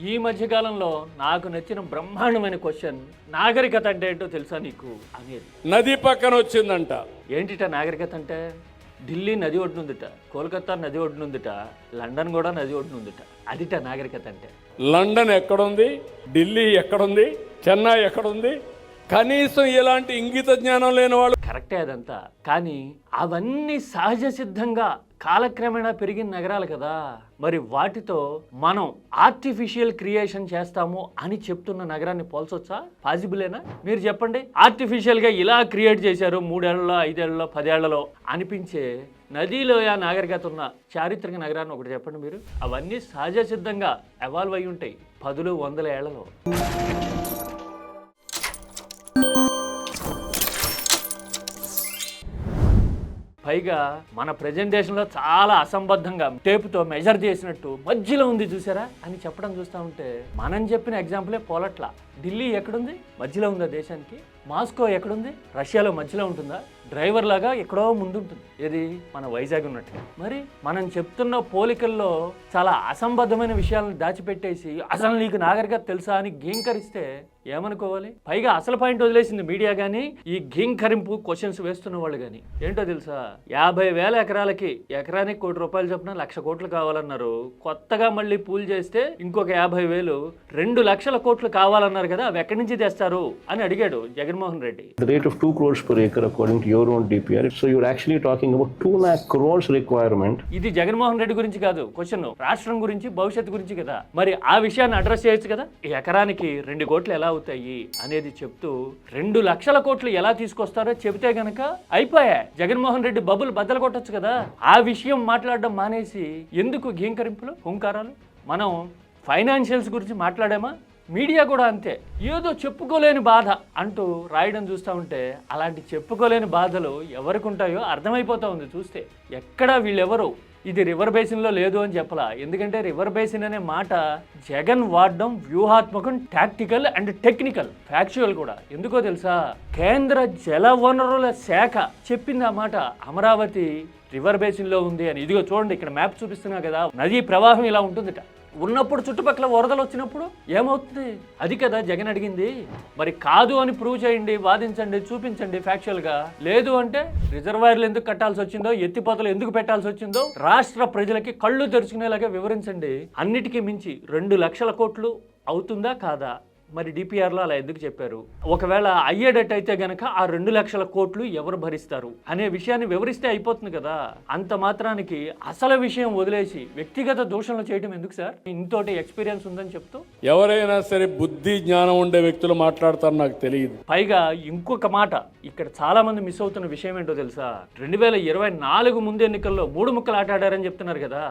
ఈ మధ్యకాలంలో నాకు నచ్చిన బ్రహ్మాండమైన క్వశ్చన్, నాగరికత అంటే ఏంటో తెలుసా నీకు అనేది. నది పక్కన వచ్చిందంట. ఏంటిట నాగరికత అంటే? ఢిల్లీ నది ఒడ్డునుందిట, కోల్కతా నది ఒడ్డునుందిట, లండన్ కూడా నది ఒడ్డునుందిట. అదిట నాగరికత అంటే. లండన్ ఎక్కడుంది, ఢిల్లీ ఎక్కడుంది, చెన్నై ఎక్కడుంది? కనీసం ఇలాంటి ఇంగిత జ్ఞానం లేని వాళ్ళు. కరెక్టే అదంతా, కానీ అవన్నీ సహజ సిద్ధంగా కాలక్రమేణా పెరిగిన నగరాలు కదా. మరి వాటితో మనం ఆర్టిఫిషియల్ క్రియేషన్ చేస్తాము అని చెప్తున్న నగరాన్ని పోల్చొచ్చా? పాసిబులేనా? మీరు చెప్పండి. ఆర్టిఫిషియల్గా ఇలా క్రియేట్ చేశారు 3 ఏళ్లలో, 5 ఏళ్లలో, 10 ఏళ్లలో అనిపించే నదిలో ఆ నాగరికత ఉన్న చారిత్రక నగరాన్ని ఒకటి చెప్పండి మీరు. అవన్నీ సహజ సిద్ధంగా ఎవాల్వ్ అయి ఉంటాయి 10, 100 ఏళ్లలో. పైగా మన ప్రెజెంటేషన్లో చాలా అసంబద్ధంగా టేపుతో మెజర్ చేసినట్టు మధ్యలో ఉంది చూసారా అని చెప్పడం చూస్తూ ఉంటే మనం చెప్పిన ఎగ్జాంపులే పోలట్లా. ఢిల్లీ ఎక్కడుంది? మధ్యలో ఉందా దేశానికి? మాస్కో ఎక్కడుంది? రష్యాలో మధ్యలో ఉంటుందా? డ్రైవర్ లాగా ఎక్కడో ముందుంటుంది. ఏది? మన వైజాగ్ ఉన్నట్టుగా. మరి మనం చెప్తున్న పోలికల్లో చాలా అసంబద్ధమైన విషయాలను దాచిపెట్టేసి అసలు నీకు నాగరికత తెలుసా అని గీంకరిస్తే ఏమనుకోవాలి? పైగా అసలు పాయింట్ వదిలేసింది మీడియా కానీ, ఈ గీంకరింపు క్వశ్చన్స్ వేస్తున్న వాళ్ళు కానీ. ఏంటో తెలుసా? 50,000 ఎకరాలకి ఎకరానికి ₹1 కోటి చొప్పున 1,00,000 కోట్లు కావాలన్నారు. కొత్తగా మళ్ళీ పూల్ చేస్తే ఇంకొక 50,000 2 లక్షల కోట్లు కావాలన్నారు కదా. అవి ఎక్కడి నుంచి తెస్తారు అని అడిగాడు Jaganmohan Reddy. The rate of 2 crores per acre according to your own DPR. So you're actually talking about 2 lakh crores requirement. ఇది జగన్మోహన్ రెడ్డి గురించి కాదు క్వశ్చన్, రాష్ట్రం గురించి, భవిష్యత్తు గురించి కదా. మరి ఆ విషయాన్ని అడ్రస్ చేయొచ్చు కదా. ఈ ఎకరానికి 2 కోట్లు ఎలా అవుతాయి అనేది చెప్తూ 2 లక్షల కోట్లు ఎలా తీసుకొస్తారో చెబితే గనక అయిపోయా. జగన్మోహన్ రెడ్డి బబుల్ బద్దలు కొట్టొచ్చు కదా. ఆ విషయం మాట్లాడడం మానేసి ఎందుకు గీంకరింపులు, హుంకారాలు? మనం ఫైనాన్షియల్స్ గురించి మాట్లాడామా? మీడియా కూడా అంతే. ఏదో చెప్పుకోలేని బాధ అంటూ రాయడం చూస్తూ ఉంటే అలాంటి చెప్పుకోలేని బాధలు ఎవరికి ఉంటాయో అర్థమైపోతూ ఉంది చూస్తే. ఎక్కడా వీళ్ళెవరు ఇది రివర్ బేసిన్లో లేదు అని చెప్పలా. ఎందుకంటే రివర్ బేసిన్ అనే మాట జగన్ వాడడం వ్యూహాత్మకం, టాక్టికల్ అండ్ టెక్నికల్, ఫ్యాక్చువల్ కూడా. ఎందుకో తెలుసా? కేంద్ర జల వనరుల శాఖ చెప్పింది ఆ మాట, అమరావతి రివర్ బేసిన్లో ఉంది అని. ఇదిగో చూడండి, ఇక్కడ మ్యాప్ చూపిస్తున్నా కదా. నదీ ప్రవాహం ఇలా ఉంటుందిట. ఉన్నప్పుడు చుట్టుపక్కల వరదలు వచ్చినప్పుడు ఏమవుతుంది? అది కదా జగన్ అడిగింది. మరి కాదు అని ప్రూవ్ చేయండి, వాదించండి, చూపించండి ఫ్యాక్చువల్గా. లేదు అంటే రిజర్వాయర్లు ఎందుకు కట్టాల్సి వచ్చిందో, ఎత్తిపోతలు ఎందుకు పెట్టాల్సి వచ్చిందో రాష్ట్ర ప్రజలకి కళ్ళు తెరుచుకునేలాగా వివరించండి. అన్నిటికీ మించి 2 లక్షల కోట్లు అవుతుందా కాదా? మరి డిపిఆర్లో అలా ఎందుకు చెప్పారు? ఒకవేళ అయ్యేటట్టయితే గనక ఆ 2 లక్షల కోట్లు ఎవరు భరిస్తారు అనే విషయాన్ని వివరిస్తే అయిపోతుంది కదా. అంత మాత్రానికి అసలు విషయం వదిలేసి వ్యక్తిగత దూషణలు చేయడం ఎందుకు సార్? ఇంతోటి ఎక్స్పీరియన్స్ ఉందని చెప్తూ ఎవరైనా సరే బుద్ధి జ్ఞానం ఉండే వ్యక్తులు మాట్లాడతారు, నాకు తెలియదు. పైగా ఇంకొక మాట ఇక్కడ చాలా మంది మిస్ అవుతున్న విషయం ఏంటో తెలుసా? 2024 ముందు ఎన్నికల్లో 3 ముక్కలు ఆట ఆడారని చెప్తున్నారు కదా.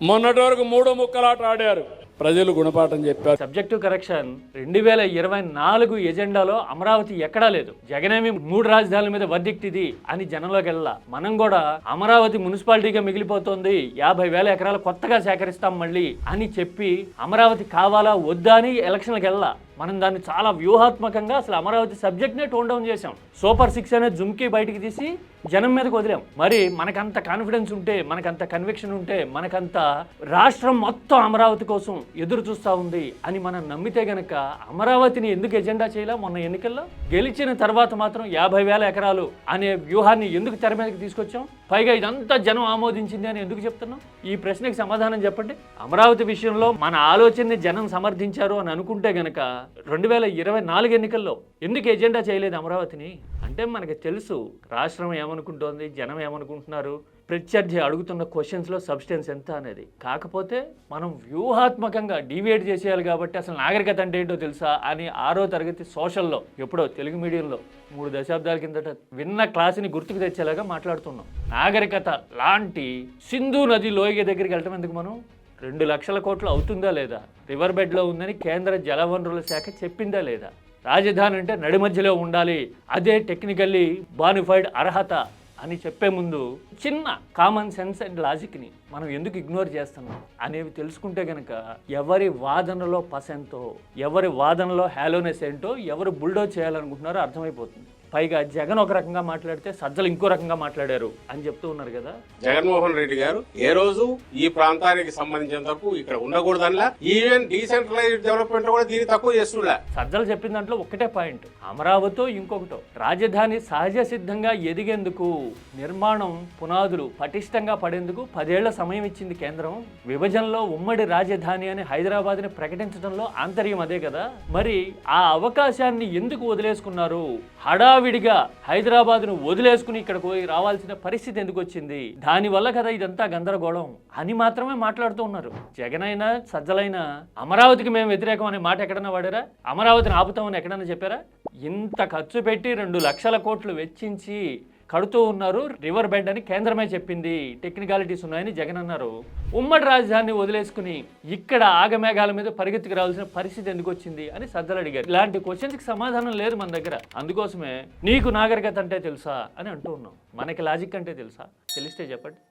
మొన్నటి వరకు 3 ముక్కలాట ఆడారు, ప్రజలు గుణపాఠం చెప్పారు. Subjective correction. 2024 ఎజెండాలో అమరావతి ఎక్కడా లేదు. జగనేమి 3 రాజధానుల మీద వర్డిక్ట్ ఇది అని జనంలోకి వెళ్ళా. మనం కూడా అమరావతి మున్సిపాలిటీగా మిగిలిపోతుంది, 50,000 ఎకరాలు కొత్తగా సేకరిస్తాం మళ్ళీ అని చెప్పి అమరావతి కావాలా వద్దా అని ఎలక్షన్లకు వెళ్ళా. మనం దాన్ని చాలా వ్యూహాత్మకంగా అసలు అమరావతి సబ్జెక్ట్నే టోన్ డౌన్ చేసాం. సూపర్ 6 అనే జుమ్కి బయటికి తీసి జనం మీదకి వదిలాం. మరి మనకంత కాన్ఫిడెన్స్ ఉంటే, మనకంత కన్విక్షన్ ఉంటే, మనకంత రాష్ట్రం మొత్తం అమరావతి కోసం ఎదురు చూస్తూ ఉంది అని మనం నమ్మితే గనక అమరావతిని ఎందుకు ఎజెండా చేయాలా? మొన్న ఎన్నికల్లో గెలిచిన తర్వాత మాత్రం 50,000 ఎకరాలు అనే వ్యూహాన్ని ఎందుకు తెర మీదకి తీసుకొచ్చాం? పైగా ఇదంతా జనం ఆమోదించింది అని ఎందుకు చెప్తున్నాం? ఈ ప్రశ్నకి సమాధానం చెప్పండి. అమరావతి విషయంలో మన ఆలోచనని జనం సమర్థించారు అని అనుకుంటే గనక 2024 ఎన్నికల్లో ఎందుకు ఎజెండా చేయలేదు అమరావతిని? అంటే మనకి తెలుసు రాష్ట్రం ఏమనుకుంటోంది, జనం ఏమనుకుంటున్నారు, ప్రత్యర్థి అడుగుతున్న క్వశ్చన్స్లో సబ్స్టెన్స్ ఎంత అనేది. కాకపోతే మనం వ్యూహాత్మకంగా డీవియేట్ చేసేయాలి కాబట్టి అసలు నాగరికత అంటే ఏంటో తెలుసా అని 6వ తరగతి సోషల్లో ఎప్పుడో తెలుగు మీడియంలో 3 దశాబ్దాల కిందట విన్న క్లాసుని గుర్తుకు తెచ్చేలాగా మాట్లాడుతున్నాం. నాగరికత లాంటి సింధు నది లోయ దగ్గరికి వెళ్ళటం ఎందుకు? మనం 2 లక్షల కోట్లు అవుతుందా లేదా? రివర్ బెడ్లో ఉందని కేంద్ర జలవనరుల శాఖ చెప్పిందా లేదా? రాజధాని అంటే నడి మధ్యలో ఉండాలి, అదే టెక్నికల్లీ బానిఫైడ్ అర్హత అని చెప్పే ముందు చిన్న కామన్ సెన్స్ అండ్ లాజిక్ని మనం ఎందుకు ఇగ్నోర్ చేస్తున్నాం అనేవి తెలుసుకుంటే కనుక ఎవరి వాదనలో పసెంతో, ఎవరి వాదనలో హ్యాలోనెస్ ఏంటో, ఎవరు బుల్డోజ్ చేయాలనుకుంటున్నారో అర్థమైపోతుంది. పైగా జగన్ ఒక రకంగా మాట్లాడితే సజ్జలు ఇంకో రకంగా మాట్లాడారు అని చెప్తూ ఉన్నారు కదా. జగన్మోహన్ రెడ్డి గారు ఏ రోజు ఈ ప్రాంతానికి సంబంధించినంత వరకు ఇక్కడ ఉండకూడదనిలా, ఈవెన్ డీసెంట్రలైజ్డ్ డెవలప్మెంట్ కూడా దీన్ని తక్కువ చేస్తుండే. సజ్జలు చెప్పిన దాంట్లో ఒకటే పాయింట్, అమరావతితో ఇంకొకటో రాజధాని సహజ సిద్ధంగా ఎదిగేందుకు నిర్మాణం పునాదులు పటిష్టంగా పడేందుకు 10 ఏళ్ల సమయం ఇచ్చింది కేంద్రం. విభజనలో ఉమ్మడి రాజధాని అని హైదరాబాద్ని ప్రకటించడంలో ఆంతర్యం అదే కదా. మరి ఆ అవకాశాన్ని ఎందుకు వదిలేసుకున్నారు? హడావిడిగా హైదరాబాద్ను వదిలేసుకుని ఇక్కడికి రావాల్సిన పరిస్థితి ఎందుకు వచ్చింది? దానివల్ల కదా ఇదంతా గందరగోళం అని మాత్రమే మాట్లాడుతూ ఉన్నారు. జగన్ అయినా సజ్జలైనా అమరావతికి మేము వ్యతిరేకం అనే మాట ఎక్కడన్నా వాడారా? అమరావతిని ఆపుతామని ఎక్కడన్నా చెప్పారా? ఇంత ఖర్చు పెట్టి 2 లక్షల కోట్లు వెచ్చించి కడుతూ ఉన్నారు రివర్ బెడ్ అని కేంద్రమే చెప్పింది. టెక్నికాలిటీస్ ఉన్నాయని జగన్ అన్నారు. ఉమ్మడి రాజధానిని వదిలేసుకుని ఇక్కడ ఆగమేఘాల మీద పరిగెత్తుకు రావాల్సిన పరిస్థితి ఎందుకు వచ్చింది అని సజ్జలు అడిగారు. ఇలాంటి క్వశ్చన్స్కి సమాధానం లేదు మన దగ్గర. అందుకోసమే నీకు నాగరికత అంటే తెలుసా అని అంటూ ఉన్నాం. మనకి లాజిక్ అంటే తెలుసా? తెలిస్తే చెప్పండి.